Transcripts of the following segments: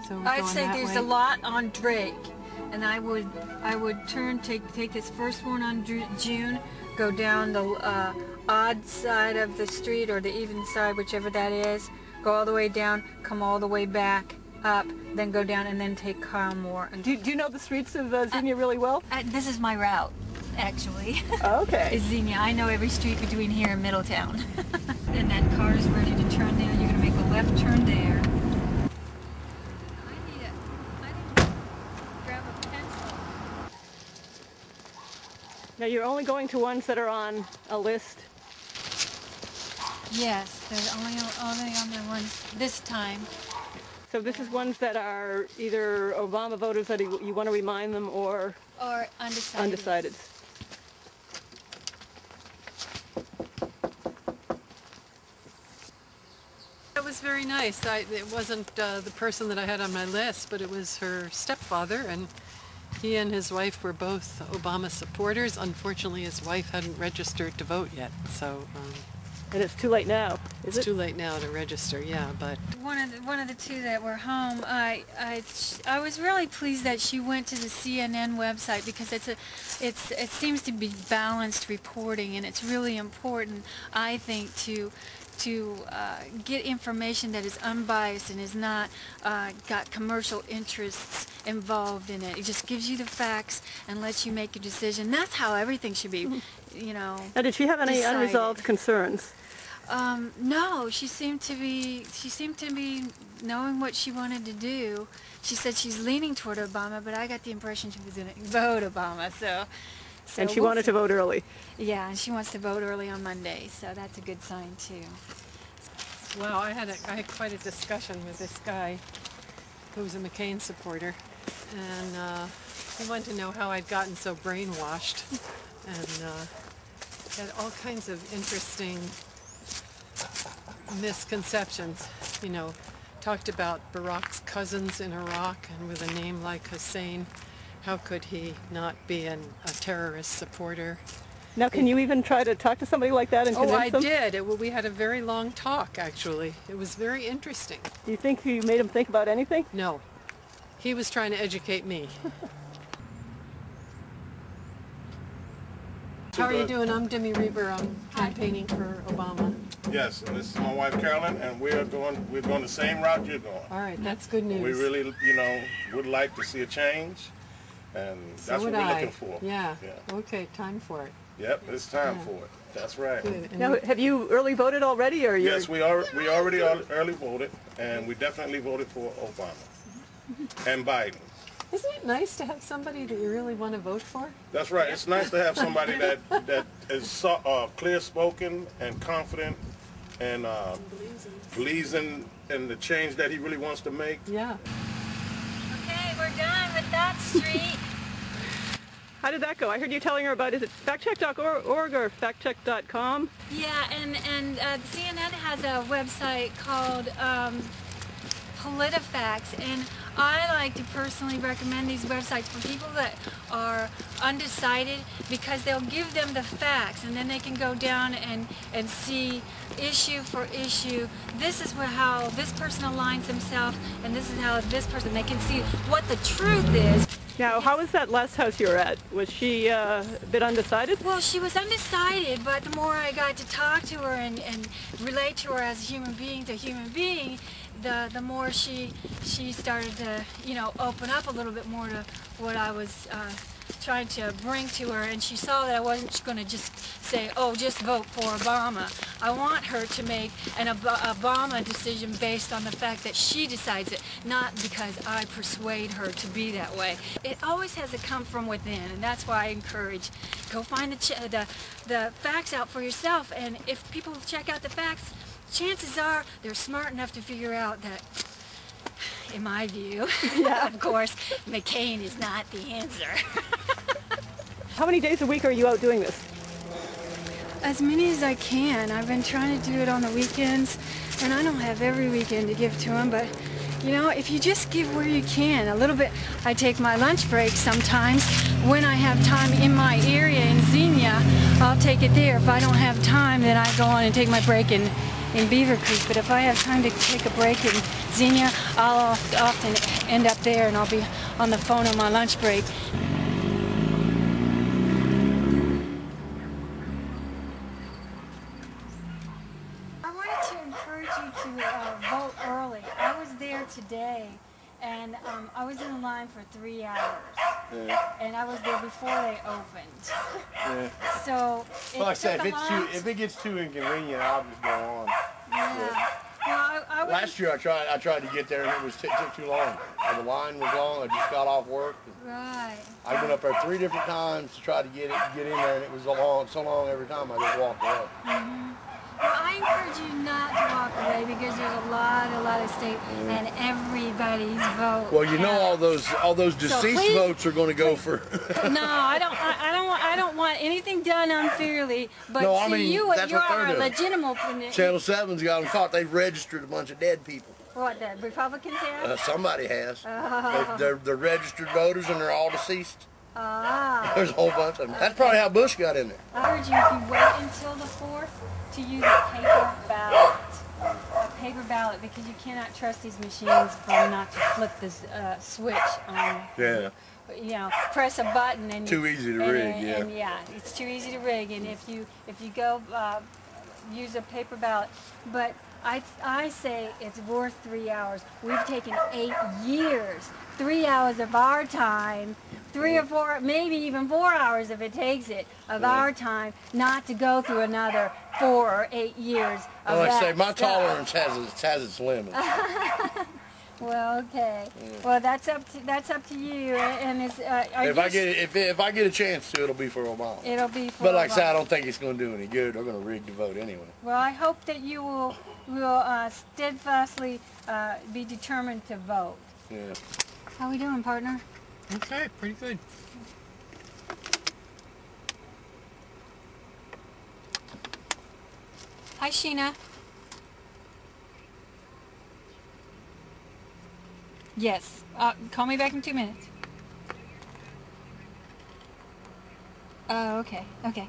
So I'd say there's a lot on Drake, and I would take this first one on June, go down the odd side of the street or the even side, whichever that is, go all the way down, come all the way back up, then go down and then take Carlmore. Do you know the streets of Xenia really well? This is my route, actually. Okay. Is Xenia. I know every street between here and Middletown. And that car is ready to turn there. You're going to make a left turn there. I need to grab a pencil. Now you're only going to ones that are on a list? Yes, there's only on the ones this time. So this is ones that are either Obama voters that you want to remind them or undecided. It was very nice. It wasn't the person that I had on my list, but it was her stepfather, and he and his wife were both Obama supporters. Unfortunately, his wife hadn't registered to vote yet, so... and it's too late now, is it? It's too late now to register, yeah, but... One of the two that were home, I was really pleased that she went to the CNN website, because it seems to be balanced reporting, and it's really important, I think, to get information that is unbiased and is not got commercial interests involved in it. It just gives you the facts and lets you make a decision. That's how everything should be, you know. Now, did she have any decided. unresolved concerns? No, she seemed to be knowing what she wanted to do. She said she's leaning toward Obama, but I got the impression she was going to vote Obama. So and she wanted to vote early. Yeah, and she wants to vote early on Monday, so that's a good sign too. Wow, I had quite a discussion with this guy who was a McCain supporter, and he wanted to know how I'd gotten so brainwashed, and had all kinds of interesting misconceptions. You know, talked about Barack's cousins in Iraq, and with a name like Hussein, how could he not be a terrorist supporter? Now, can you even try to talk to somebody like that and convince them? Oh, I did. We had a very long talk, actually. It was very interesting. Do you think you made him think about anything? No. He was trying to educate me. How are you doing? I'm Demi Reber. I'm campaigning for Obama. Yes, and this is my wife Carolyn, and we're going the same route you're going. All right, that's good news. We really, would like to see a change, and that's what we're looking for. Yeah. Okay, time for it. Yep, it's time for it. That's right. Good. Now, have you early voted already, or yes, we already early voted, and we definitely voted for Obama and Biden. Isn't it nice to have somebody that you really want to vote for? That's right. It's nice to have somebody that is clear-spoken and confident and believes in the change that he really wants to make. Yeah. Okay, we're done with that street. How did that go? I heard you telling her about, is it factcheck.org or factcheck.com? Yeah, and CNN has a website called PolitiFacts, and I like to personally recommend these websites for people that are undecided, because they'll give them the facts, and then they can go down and see issue for issue. This is how this person aligns himself, and this is how this person, they can see what the truth is. Now, how was that last house you were at? Was she a bit undecided? Well, she was undecided, but the more I got to talk to her and relate to her as a human being to human being, the more she started to, open up a little bit more to what I was trying to bring to her, and she saw that I wasn't going to just say, oh, just vote for Obama. I want her to make an Obama decision based on the fact that she decides it, not because I persuade her to be that way. It always has to come from within, and that's why I encourage, go find the facts out for yourself, and if people check out the facts, chances are they're smart enough to figure out that, in my view, yeah. Of course, McCain is not the answer. How many days a week are you out doing this? As many as I can. I've been trying to do it on the weekends, and I don't have every weekend to give to them, but if you just give where you can, a little bit. I take my lunch break sometimes. When I have time in my area in Xenia, I'll take it there. If I don't have time, then I go on and take my break in in Beaver Creek, but if I have time to take a break in Xenia, I'll often end up there, and I'll be on the phone on my lunch break. I wanted to encourage you to vote early. I was there today, and I was in line for 3 hours. Yeah. And I was there before they opened. Yeah. So Well, like I said, if it gets too inconvenient, I'll just go on. Yeah. Well, I was, Last year I tried to get there and it took too long. The line was long. I just got off work. right. I went up there 3 different times to try to get in there, and it was so long every time I just walked away. Well, I encourage you not to walk away because there's a lot of state and everybody's vote. Well, you know, all those deceased please- votes are going to go for. No, I don't want anything done unfairly. But No, I see, mean, you that's what they're are doing. legitimate. Channel 7's got them caught. They've registered a bunch of dead people. What, the Republicans have? Somebody has. They're registered voters, and they're all deceased. Ah. There's a whole bunch of them. That's probably how Bush got in there. I urge you, if you wait until the 4th, to use a paper ballot. A paper ballot, because you cannot trust these machines from not to flip this switch on. Yeah. You know, press a button and Too easy to rig, yeah. And yeah, it's too easy to rig. And if you go use a paper ballot, but I say it's worth 3 hours. We've taken 8 years, 3 hours of our time, 3 or 4, maybe even 4 hours if it takes it, of our time, not to go through another 4 or 8 years of Like I that say, my stuff. tolerance has its limits. Well, okay. Well, that's up to you. And it's If I get a chance to, it'll be for Obama. it'll be for But like I Obama. said, I don't think it's going to do any good. They're going to rig the vote anyway. Well, I hope that you will steadfastly be determined to vote. Yeah. How we doing, partner? Okay, pretty good. Hi, Sheena. Yes. Call me back in 2 minutes. Oh, okay. Okay.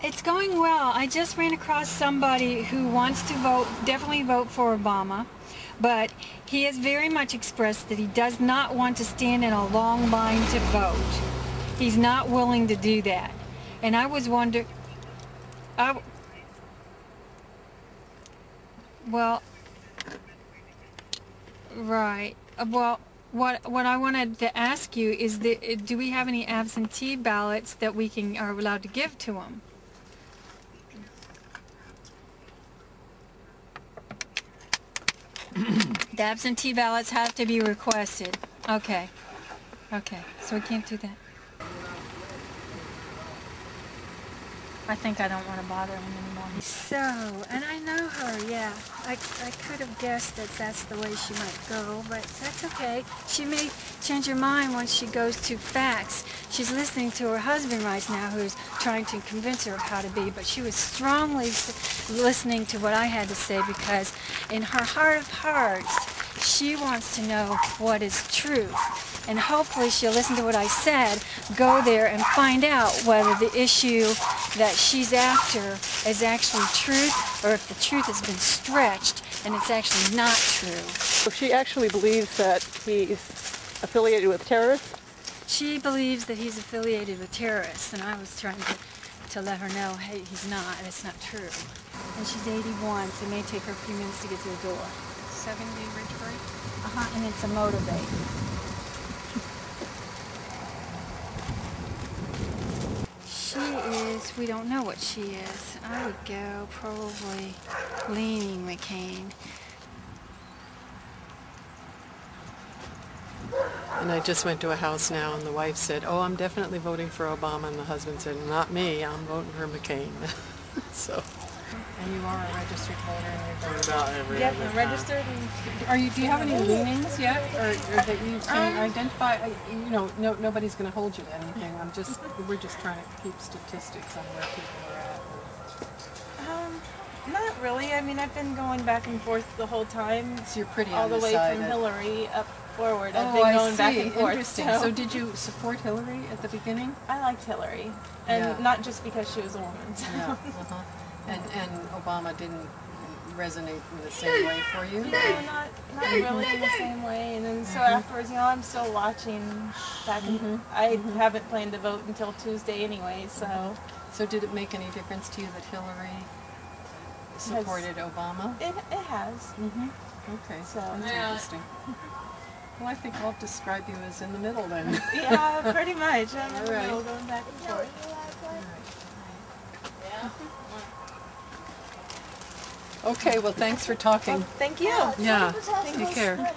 It's going well. I just ran across somebody who wants to definitely vote for Obama, but he has very much expressed that he does not want to stand in a long line to vote. He's not willing to do that. And I was wondering, well, right. Well, what I wanted to ask you is do we have any absentee ballots that we are allowed to give to him? The absentee ballots have to be requested. Okay. Okay. So we can't do that. I think I don't want to bother him anymore. So, and I know her, yeah. I could have guessed that that's the way she might go, but that's okay. She may change her mind once she goes to facts. She's listening to her husband right now, who's trying to convince her of how to be, but she was strongly listening to what I had to say because in her heart of hearts, she wants to know what is true. And hopefully she'll listen to what I said, go there and find out whether the issue that she's after is actually truth or if the truth has been stretched and it's actually not true. So she actually believes that he's affiliated with terrorists? She believes that he's affiliated with terrorists, and I was trying to let her know, hey, he's not, it's not true. And she's 81, so it may take her a few minutes to get to the door. 70 Ridgebury? And it's a motivate. She is, we don't know what she is. I would go probably leaning McCain. And I just went to a house now, and the wife said, "Oh, I'm definitely voting for Obama," and the husband said, "Not me. I'm voting for McCain." So. And you are a registered voter, and you're Yep, registered. And do you have any leanings yet, or that you can identify? You know, nobody's going to hold you to anything. We're just trying to keep statistics on where people are at. Not really. I mean, I've been going back and forth the whole time. So you're pretty all the way undecided. from Hillary up forward. I've Oh, been I going back see. and forth. Interesting. So did you support Hillary at the beginning? I liked Hillary, and Yeah. not just because she was a woman. So. Yeah. And Obama didn't resonate in the same way for you? No, not really in the same way. And then so afterwards, I'm still watching back. I haven't planned to vote until Tuesday anyway, so. So did it make any difference to you that Hillary supported Obama? It has. Okay, So. that's interesting. Well, I think I'll describe you as in the middle then. Yeah, pretty much. I'm in the Alright. middle, going back and forth. Okay, well, thanks for talking. Thank you. Yeah, take care.